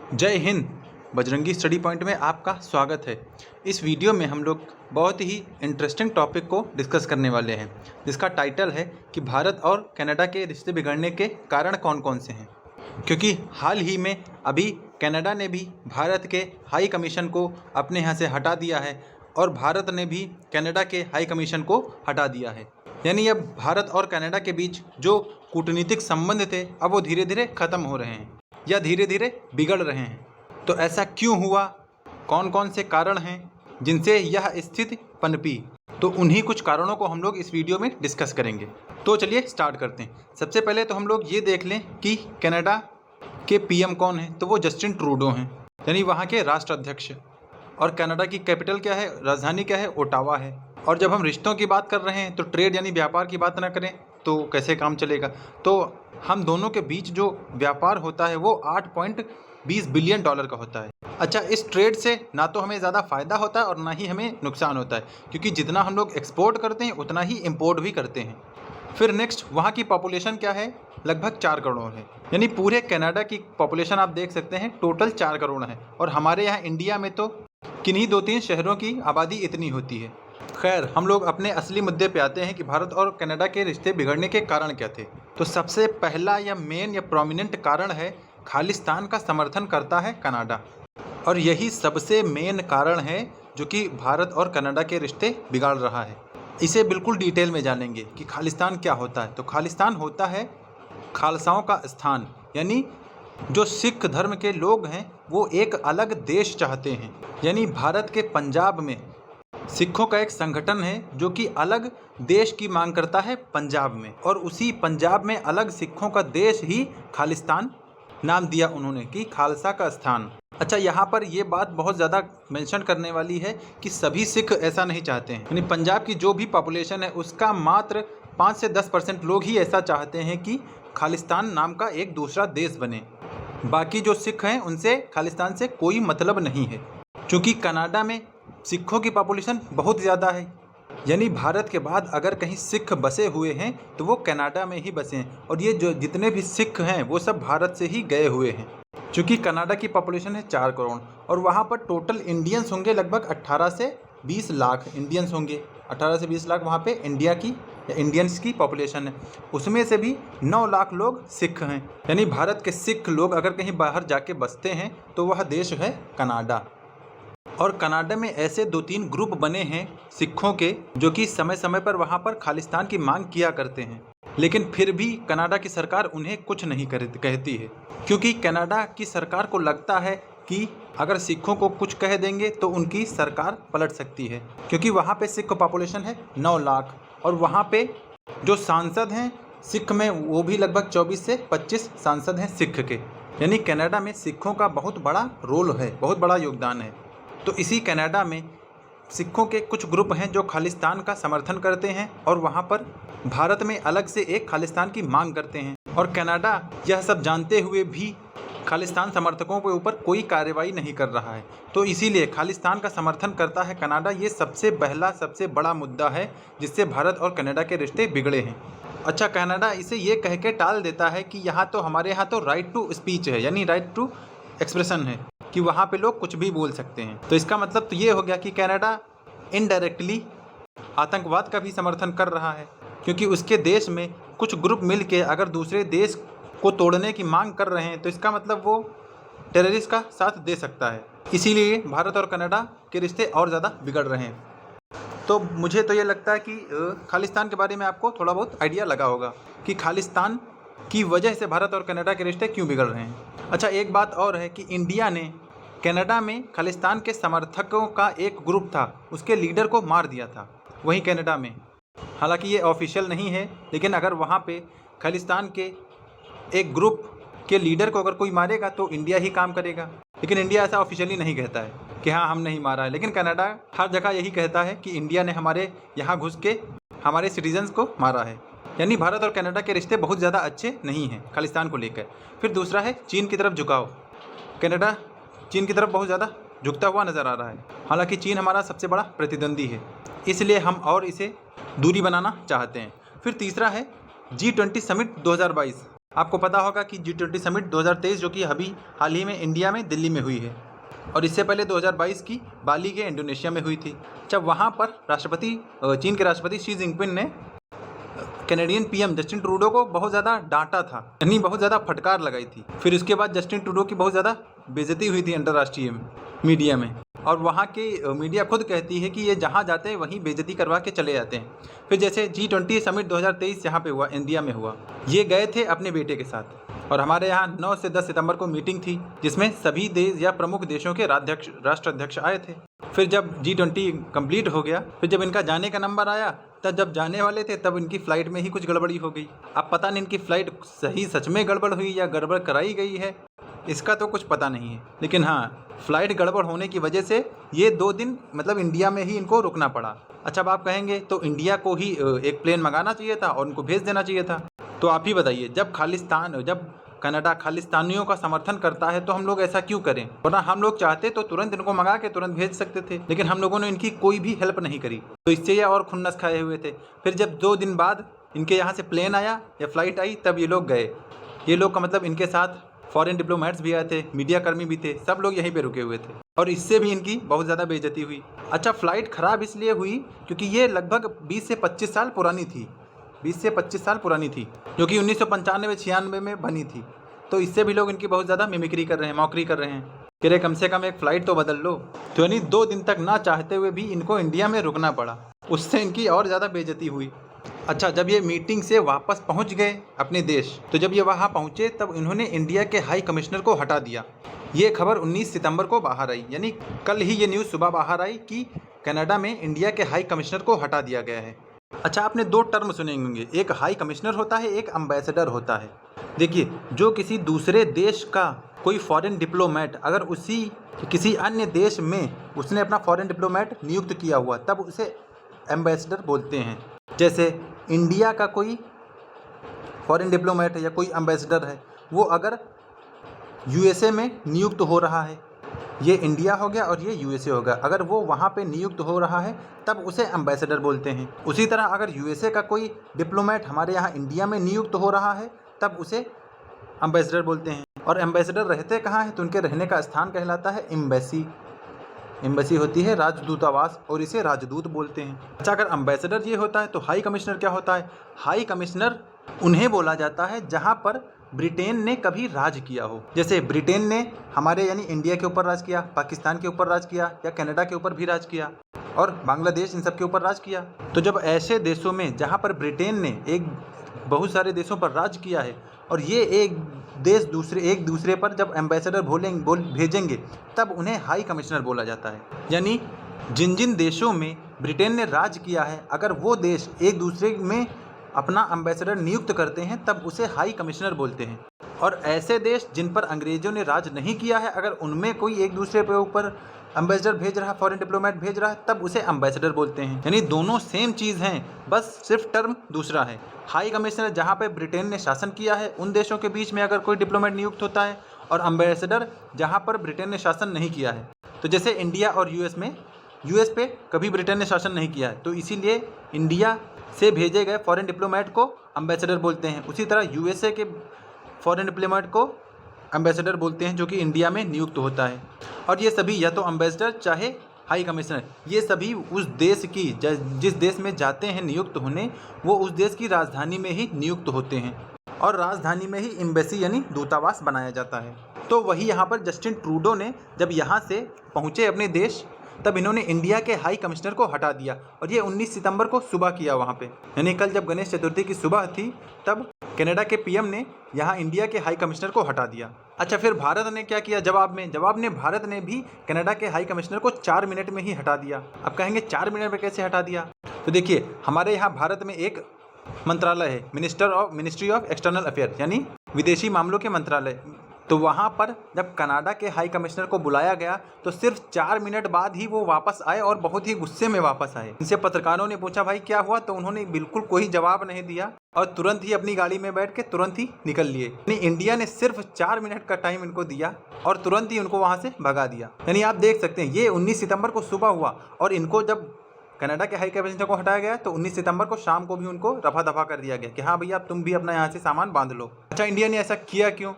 जय Hind. Bajrangi study point में आपका स्वागत है। इस वीडियो में हम लोग बहुत ही इंटरेस्टिंग टॉपिक को डिस्कस करने वाले हैं, जिसका टाइटल है कि भारत और कनाडा के रिश्ते बिगड़ने के कारण कौन कौन से हैं। क्योंकि हाल ही में अभी कनाडा ने भी भारत के हाई कमीशन को अपने यहाँ से हटा दिया है और भारत ने भी कनाडा के हाई कमीशन को हटा दिया है। यानी अब भारत और कनाडा के बीच जो कूटनीतिक संबंध थे अब वो धीरे धीरे ख़त्म हो रहे हैं या धीरे धीरे बिगड़ रहे हैं। तो ऐसा क्यों हुआ, कौन कौन से कारण हैं जिनसे यह स्थिति पनपी, तो उन्हीं कुछ कारणों को हम लोग इस वीडियो में डिस्कस करेंगे। तो चलिए स्टार्ट करते हैं। सबसे पहले तो हम लोग ये देख लें कि कनाडा के पीएम कौन है। तो वो जस्टिन ट्रूडो हैं, यानी वहाँ के राष्ट्राध्यक्ष। और कनाडा की कैपिटल क्या है, राजधानी क्या है, ओटावा है। और जब हम रिश्तों की बात कर रहे हैं तो ट्रेड यानी व्यापार की बात ना करें तो कैसे काम चलेगा। तो हम दोनों के बीच जो व्यापार होता है वो $8.20 बिलियन का होता है। अच्छा, इस ट्रेड से ना तो हमें ज़्यादा फ़ायदा होता है और ना ही हमें नुकसान होता है, क्योंकि जितना हम लोग एक्सपोर्ट करते हैं उतना ही इम्पोर्ट भी करते हैं। फिर नेक्स्ट, वहाँ की पॉपुलेशन क्या है, लगभग 4 करोड़ है। यानी पूरे कनाडा की पॉपुलेशन आप देख सकते हैं टोटल 4 करोड़ है। और हमारे यहाँ इंडिया में तो किन्हीं 2-3 शहरों की आबादी इतनी होती है। खैर, हम लोग अपने असली मुद्दे पे आते हैं कि भारत और कनाडा के रिश्ते बिगड़ने के कारण क्या थे। तो सबसे पहला या मेन या प्रोमिनेंट कारण है, खालिस्तान का समर्थन करता है कनाडा। और यही सबसे मेन कारण है जो कि भारत और कनाडा के रिश्ते बिगाड़ रहा है। इसे बिल्कुल डिटेल में जानेंगे कि खालिस्तान क्या होता है। तो खालिस्तान होता है खालसाओं का स्थान, यानी जो सिख धर्म के लोग हैं वो एक अलग देश चाहते हैं। यानी भारत के पंजाब में सिखों का एक संगठन है जो कि अलग देश की मांग करता है पंजाब में, और उसी पंजाब में अलग सिखों का देश ही खालिस्तान नाम दिया उन्होंने कि खालसा का स्थान। अच्छा, यहाँ पर ये बात बहुत ज़्यादा मेंशन करने वाली है कि सभी सिख ऐसा नहीं चाहते हैं। यानी पंजाब की जो भी पॉपुलेशन है उसका मात्र 5 से 10% लोग ही ऐसा चाहते हैं कि खालिस्तान नाम का एक दूसरा देश बने। बाकी जो सिख हैं उनसे खालिस्तान से कोई मतलब नहीं है, क्योंकि कनाडा में सिखों की पॉपुलेशन बहुत ज़्यादा है। यानी भारत के बाद अगर कहीं सिख बसे हुए हैं तो वो कनाडा में ही बसे हैं। और ये जो जितने भी सिख हैं वो सब भारत से ही गए हुए हैं। क्योंकि कनाडा की पॉपुलेशन है 4 करोड़ और वहाँ पर टोटल इंडियंस होंगे लगभग 18 से 20 लाख इंडियंस होंगे। 18 से 20 लाख वहाँ पे इंडिया की या इंडियंस की पॉपुलेशन है। उसमें से भी 9 लाख लोग सिख हैं। यानी भारत के सिख लोग अगर कहीं बाहर जाके बसते हैं तो वह देश है कनाडा। और कनाडा में ऐसे 2-3 ग्रुप बने हैं सिखों के जो कि समय समय पर वहाँ पर खालिस्तान की मांग किया करते हैं, लेकिन फिर भी कनाडा की सरकार उन्हें कुछ नहीं कहती है। क्योंकि कनाडा की सरकार को लगता है कि अगर सिखों को कुछ कह देंगे तो उनकी सरकार पलट सकती है। क्योंकि वहाँ पे सिख पॉपुलेशन है 9 लाख और वहाँ पे जो सांसद हैं सिख में वो भी लगभग 24 से 25 सांसद हैं सिख के। यानी कनाडा में सिखों का बहुत बड़ा रोल है, बहुत बड़ा योगदान है। तो इसी कनाडा में सिखों के कुछ ग्रुप हैं जो खालिस्तान का समर्थन करते हैं और वहाँ पर भारत में अलग से एक खालिस्तान की मांग करते हैं। और कनाडा यह सब जानते हुए भी खालिस्तान समर्थकों के ऊपर कोई कार्रवाई नहीं कर रहा है। तो इसीलिए खालिस्तान का समर्थन करता है कनाडा। ये सबसे बड़ा मुद्दा है जिससे भारत और कनाडा के रिश्ते बिगड़े हैं। अच्छा, कनाडा इसे ये कह के टाल देता है कि हमारे यहाँ तो राइट टू स्पीच है, यानी राइट टू एक्सप्रेशन है कि वहाँ पे लोग कुछ भी बोल सकते हैं। तो इसका मतलब तो ये हो गया कि कनाडा इनडायरेक्टली आतंकवाद का भी समर्थन कर रहा है, क्योंकि उसके देश में कुछ ग्रुप मिलके अगर दूसरे देश को तोड़ने की मांग कर रहे हैं तो इसका मतलब वो टेररिस्ट का साथ दे सकता है। इसीलिए भारत और कनाडा के रिश्ते और ज़्यादा बिगड़ रहे हैं। तो मुझे तो ये लगता है कि खालिस्तान के बारे में आपको थोड़ा बहुत आइडिया लगा होगा कि खालिस्तान की वजह से भारत और कनाडा के रिश्ते क्यों बिगड़ रहे हैं। अच्छा, एक बात और है कि इंडिया ने कनाडा में खालिस्तान के समर्थकों का एक ग्रुप था, उसके लीडर को मार दिया था वहीं कनाडा में। हालांकि ये ऑफिशियल नहीं है, लेकिन अगर वहाँ पे खालिस्तान के एक ग्रुप के लीडर को अगर कोई मारेगा तो इंडिया ही काम करेगा। लेकिन इंडिया ऐसा ऑफिशियली नहीं कहता है कि हाँ हम नहीं मारा है, लेकिन कनाडा हर जगह यही कहता है कि इंडिया ने हमारे यहाँ घुस के हमारे सिटीजन्स को मारा है। यानी भारत और कनाडा के रिश्ते बहुत ज़्यादा अच्छे नहीं हैं खालिस्तान को लेकर। फिर दूसरा है चीन की तरफ झुकाव। कनाडा चीन की तरफ बहुत ज़्यादा झुकता हुआ नज़र आ रहा है। हालांकि चीन हमारा सबसे बड़ा प्रतिद्वंदी है, इसलिए हम और इसे दूरी बनाना चाहते हैं। फिर तीसरा है G20 समिट 2022। आपको पता होगा कि G20 समिट 2023 जो कि अभी हाल ही में इंडिया में दिल्ली में हुई है और इससे पहले 2022 की बाली के इंडोनेशिया में हुई थी, जब वहाँ पर चीन के राष्ट्रपति शी जिनपिंग ने कैनेडियन पीएम जस्टिन ट्रूडो को बहुत ज़्यादा डांटा था, यानी बहुत ज़्यादा फटकार लगाई थी। फिर उसके बाद जस्टिन ट्रूडो की बहुत ज़्यादा बेइज्जती हुई थी अंतर्राष्ट्रीय मीडिया में, और वहाँ की मीडिया खुद कहती है कि ये जहाँ जाते हैं वहीं बेइज्जती करवा के चले जाते हैं। फिर जैसे G20 समिट 2023 यहाँ पे हुआ, इंडिया में हुआ, ये गए थे अपने बेटे के साथ, और हमारे यहाँ 9 से 10 सितंबर को मीटिंग थी जिसमें सभी देश या प्रमुख देशों के राष्ट्राध्यक्ष आए थे। फिर जब G20 कंप्लीट हो गया, फिर जब इनका जाने का नंबर आया, तब जब जाने वाले थे तब इनकी फ़्लाइट में ही कुछ गड़बड़ी हो गई। अब पता नहीं इनकी फ़्लाइट सच में गड़बड़ हुई या गड़बड़ कराई गई है, इसका तो कुछ पता नहीं है। लेकिन हाँ, फ़्लाइट गड़बड़ होने की वजह से ये 2 दिन मतलब इंडिया में ही इनको रुकना पड़ा। अच्छा, अब आप कहेंगे तो इंडिया को ही एक प्लेन मंगाना चाहिए था और उनको भेज देना चाहिए था। तो आप ही बताइए, जब कनाडा खालिस्तानियों का समर्थन करता है तो हम लोग ऐसा क्यों करें? वरना हम लोग चाहते तो तुरंत इनको मंगा के तुरंत भेज सकते थे, लेकिन हम लोगों ने इनकी कोई भी हेल्प नहीं करी, तो इससे ये और खुन्नस खाए हुए थे। फिर जब 2 दिन बाद इनके यहाँ से प्लेन आया या फ्लाइट आई, तब ये लोग गए। ये लोग का मतलब इनके साथ फॉरेन डिप्लोमेट्स भी आए थे, मीडिया कर्मी भी थे, सब लोग यहीं पे रुके हुए थे, और इससे भी इनकी बहुत ज़्यादा बेइज्जती हुई। अच्छा, फ़्लाइट ख़राब इसलिए हुई क्योंकि ये लगभग 20 से 25 साल पुरानी थी, 20 से 25 साल पुरानी थी, जो कि 1995-96 में बनी थी। तो इससे भी लोग इनकी बहुत ज़्यादा मिमिक्री कर रहे हैं, मौकरी कर रहे हैं कि रे कम से कम एक फ़्लाइट तो बदल लो। तो यानी 2 दिन तक ना चाहते हुए भी इनको इंडिया में रुकना पड़ा, उससे इनकी और ज़्यादा बेइज्जती हुई। अच्छा, जब ये मीटिंग से वापस पहुंच गए अपने देश, तो जब ये वहां पहुंचे तब इन्होंने इंडिया के हाई कमिश्नर को हटा दिया। ये खबर 19 सितंबर को बाहर आई, यानी कल ही ये न्यूज़ सुबह बाहर आई कि कनाडा में इंडिया के हाई कमिश्नर को हटा दिया गया है। अच्छा, आपने 2 टर्म सुने होंगे, एक हाई कमिश्नर होता है, एक एम्बेसडर होता है। देखिए, जो किसी दूसरे देश का कोई फॉरेन डिप्लोमेट अगर किसी अन्य देश में उसने अपना फॉरेन डिप्लोमेट नियुक्त किया हुआ, तब उसे एम्बेसडर बोलते हैं। जैसे इंडिया का कोई फॉरेन डिप्लोमेट है या कोई एम्बेसडर है, वो अगर यूएसए में नियुक्त हो रहा है, ये इंडिया हो गया और ये यूएसए हो गया, अगर वो वहाँ पे नियुक्त हो रहा है तब उसे एम्बेसडर बोलते हैं। उसी तरह अगर यूएसए का कोई डिप्लोमेट हमारे यहाँ इंडिया में नियुक्त हो रहा है तब उसे एम्बेसडर बोलते हैं। और एम्बेसडर रहते कहाँ हैं? तो उनके रहने का स्थान कहलाता है एम्बेसी। एम्बेसी होती है राजदूतावास, और इसे राजदूत बोलते हैं। अच्छा, अगर एम्बेसडर ये होता है तो हाई कमिश्नर क्या होता है? हाई कमिश्नर उन्हें बोला जाता है जहाँ पर ब्रिटेन ने कभी राज किया हो। जैसे ब्रिटेन ने हमारे यानी इंडिया के ऊपर राज किया, पाकिस्तान के ऊपर राज किया, या कनाडा के ऊपर भी राज किया, और बांग्लादेश, इन सब के ऊपर राज किया। तो जब ऐसे देशों में जहाँ पर ब्रिटेन ने बहुत सारे देशों पर राज किया है और ये एक दूसरे पर जब एम्बेसडर भेजेंगे तब उन्हें हाई कमिश्नर बोला जाता है। यानी जिन देशों में ब्रिटेन ने राज किया है, अगर वो देश एक दूसरे में अपना एम्बेसडर नियुक्त करते हैं तब उसे हाई कमिश्नर बोलते हैं। और ऐसे देश जिन पर अंग्रेज़ों ने राज नहीं किया है, अगर उनमें कोई एक दूसरे के ऊपर एम्बेसडर भेज रहा है, फॉरेन डिप्लोमेट भेज रहा है, तब उसे एम्बेसडर बोलते हैं। यानी दोनों सेम चीज़ हैं, बस सिर्फ टर्म दूसरा है। हाई कमिश्नर जहाँ पे ब्रिटेन ने शासन किया है उन देशों के बीच में अगर कोई डिप्लोमेट नियुक्त होता है, और एम्बेसडर जहाँ पर ब्रिटेन ने शासन नहीं किया है। तो जैसे इंडिया और यूएस पे कभी ब्रिटेन ने शासन नहीं किया है, तो इसीलिए इंडिया से भेजे गए फॉरेन डिप्लोमेट को एम्बेसडर बोलते हैं। उसी तरह यूएसए के फॉरेन डिप्लोमेट को एम्बेसडर बोलते हैं, जो कि इंडिया में नियुक्त होता है। और ये सभी या तो एम्बेसडर चाहे हाई कमिश्नर, ये सभी उस देश की जिस देश में जाते हैं नियुक्त होने, वो उस देश की राजधानी में ही नियुक्त होते हैं, और राजधानी में ही एम्बेसी यानी दूतावास बनाया जाता है। तो वही यहाँ पर जस्टिन ट्रूडो ने जब यहाँ से पहुँचे अपने देश, तब इन्होंने इंडिया के हाई कमिश्नर को हटा दिया, और ये 19 सितंबर को सुबह किया वहाँ पे। यानी कल जब गणेश चतुर्थी की सुबह थी, तब कनाडा के पीएम ने यहाँ इंडिया के हाई कमिश्नर को हटा दिया। अच्छा, फिर भारत ने क्या किया जवाब में भारत ने भी कनाडा के हाई कमिश्नर को 4 मिनट में ही हटा दिया। अब कहेंगे 4 मिनट में कैसे हटा दिया? तो देखिए, हमारे यहाँ भारत में एक मंत्रालय है, मिनिस्ट्री ऑफ एक्सटर्नल अफेयर, यानी विदेशी मामलों के मंत्रालय। तो वहाँ पर जब कनाडा के हाई कमिश्नर को बुलाया गया तो सिर्फ 4 मिनट बाद ही वो वापस आए, और बहुत ही गुस्से में वापस आए। इनसे पत्रकारों ने पूछा भाई क्या हुआ, तो उन्होंने बिल्कुल कोई जवाब नहीं दिया और तुरंत ही अपनी गाड़ी में बैठ के तुरंत ही निकल लिए। यानी इंडिया ने सिर्फ 4 मिनट का टाइम इनको दिया और तुरंत ही उनको वहाँ से भगा दिया। यानी आप देख सकते हैं, ये 19 सितंबर को सुबह हुआ, और इनको जब कनाडा के हाई कमिश्नर को हटाया गया तो 19 सितंबर को शाम को भी उनको रफा दफा कर दिया गया कि हाँ भैया तुम भी अपना यहाँ से सामान बांध लो। अच्छा, इंडिया ने ऐसा किया क्यों?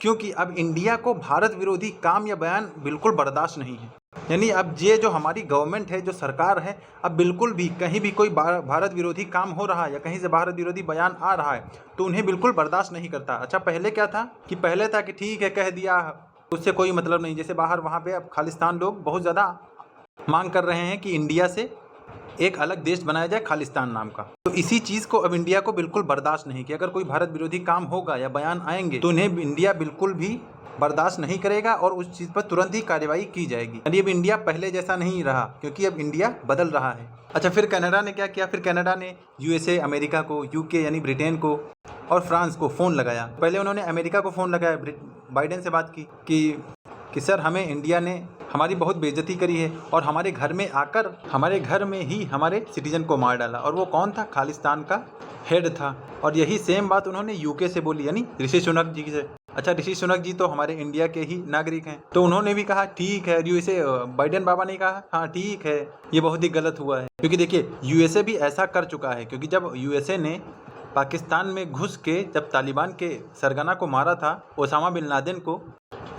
क्योंकि अब इंडिया को भारत विरोधी काम या बयान बिल्कुल बर्दाश्त नहीं है। यानी अब ये जो हमारी गवर्नमेंट है, जो सरकार है, अब बिल्कुल भी कहीं भी कोई भारत विरोधी काम हो रहा है या कहीं से भारत विरोधी बयान आ रहा है तो उन्हें बिल्कुल बर्दाश्त नहीं करता। अच्छा, पहले क्या था कि पहले था कि ठीक है कह दिया, उससे कोई मतलब नहीं। जैसे बाहर वहाँ पे अब खालिस्तान लोग बहुत ज़्यादा मांग कर रहे हैं कि इंडिया से एक अलग देश बनाया जाए खालिस्तान नाम का। तो इसी चीज़ को अब इंडिया को बिल्कुल बर्दाश्त नहीं कि अगर कोई भारत विरोधी काम होगा या बयान आएंगे तो उन्हें इंडिया बिल्कुल भी बर्दाश्त नहीं करेगा और उस चीज़ पर तुरंत ही कार्रवाई की जाएगी। यानी अब इंडिया पहले जैसा नहीं रहा क्योंकि अब इंडिया बदल रहा है। अच्छा, फिर कनाडा ने क्या किया? फिर कनाडा ने यूएसए, अमेरिका को, यूके यानी ब्रिटेन को और फ्रांस को फ़ोन लगाया। पहले उन्होंने अमेरिका को फ़ोन लगाया, बाइडेन से बात की कि सर हमें इंडिया ने हमारी बहुत बेइज्जती करी है और हमारे घर में आकर हमारे घर में ही हमारे सिटीजन को मार डाला। और वो कौन था? खालिस्तान का हेड था। और यही सेम बात उन्होंने यूके से बोली, यानी ऋषि सुनक जी से। अच्छा, ऋषि सुनक जी तो हमारे इंडिया के ही नागरिक हैं, तो उन्होंने भी कहा ठीक है। यूएसए बाइडेन बाबा ने कहा हाँ ठीक है, ये बहुत ही गलत हुआ है। क्योंकि देखिए यूएसए भी ऐसा कर चुका है, क्योंकि जब यूएसए ने पाकिस्तान में घुस के जब तालिबान के सरगना को मारा था, ओसामा बिन लादेन को,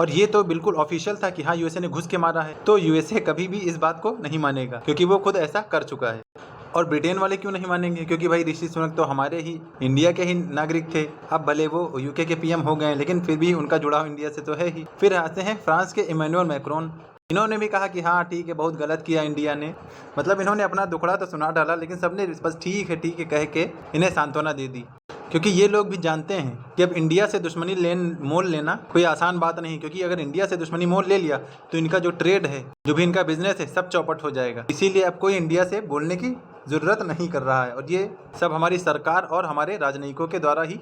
और ये तो बिल्कुल ऑफिशियल था कि हाँ यूएसए ने घुस के मारा है, तो यूएसए कभी भी इस बात को नहीं मानेगा क्योंकि वो खुद ऐसा कर चुका है। और ब्रिटेन वाले क्यों नहीं मानेंगे? क्योंकि भाई ऋषि सुनक तो हमारे ही इंडिया के ही नागरिक थे। अब भले वो यूके के पीएम हो गए लेकिन फिर भी उनका जुड़ाव इंडिया से तो है ही। फिर आते हैं फ्रांस के इमैनुअल मैक्रोन। इन्होंने भी कहा कि हाँ ठीक है, बहुत गलत किया इंडिया ने। मतलब इन्होंने अपना दुखड़ा तो सुना डाला लेकिन सबने बस ठीक है कह के इन्हें सांत्वना दे दी, क्योंकि ये लोग भी जानते हैं कि अब इंडिया से दुश्मनी मोल लेना कोई आसान बात नहीं। क्योंकि अगर इंडिया से दुश्मनी मोल ले लिया तो इनका जो ट्रेड है, जो भी इनका बिजनेस है, सब चौपट हो जाएगा। इसीलिए अब कोई इंडिया से बोलने की ज़रूरत नहीं कर रहा है और ये सब हमारी सरकार और हमारे राजनयिकों के द्वारा ही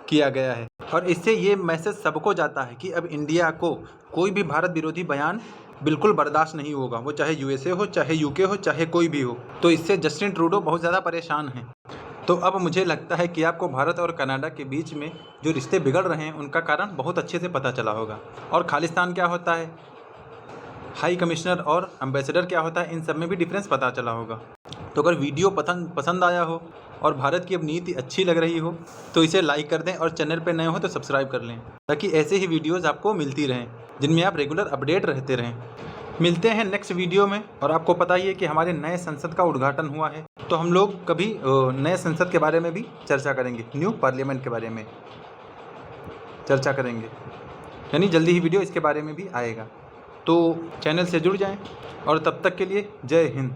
किया गया है। और इससे ये मैसेज सबको जाता है कि अब इंडिया को कोई भी भारत विरोधी बयान बिल्कुल बर्दाश्त नहीं होगा, वो चाहे यूएसए हो, चाहे यूके हो, चाहे कोई भी हो। तो इससे जस्टिन ट्रूडो बहुत ज़्यादा परेशान हैं। तो अब मुझे लगता है कि आपको भारत और कनाडा के बीच में जो रिश्ते बिगड़ रहे हैं उनका कारण बहुत अच्छे से पता चला होगा। और खालिस्तान क्या होता है, हाई कमिश्नर और एम्बेसडर क्या होता है, इन सब में भी डिफरेंस पता चला होगा। तो अगर वीडियो पसंद आया हो और भारत की अब नीति अच्छी लग रही हो तो इसे लाइक कर दें और चैनल पर नए हो तो सब्सक्राइब कर लें, ताकि ऐसे ही वीडियोज़ आपको मिलती रहें जिनमें आप रेगुलर अपडेट रहते रहें। मिलते हैं नेक्स्ट वीडियो में। और आपको पता ही है कि हमारे नए संसद का उद्घाटन हुआ है, तो हम लोग कभी नए संसद के बारे में भी चर्चा करेंगे, न्यू पार्लियामेंट के बारे में चर्चा करेंगे, यानी जल्दी ही वीडियो इसके बारे में भी आएगा। तो चैनल से जुड़ जाएं और तब तक के लिए जय हिंद।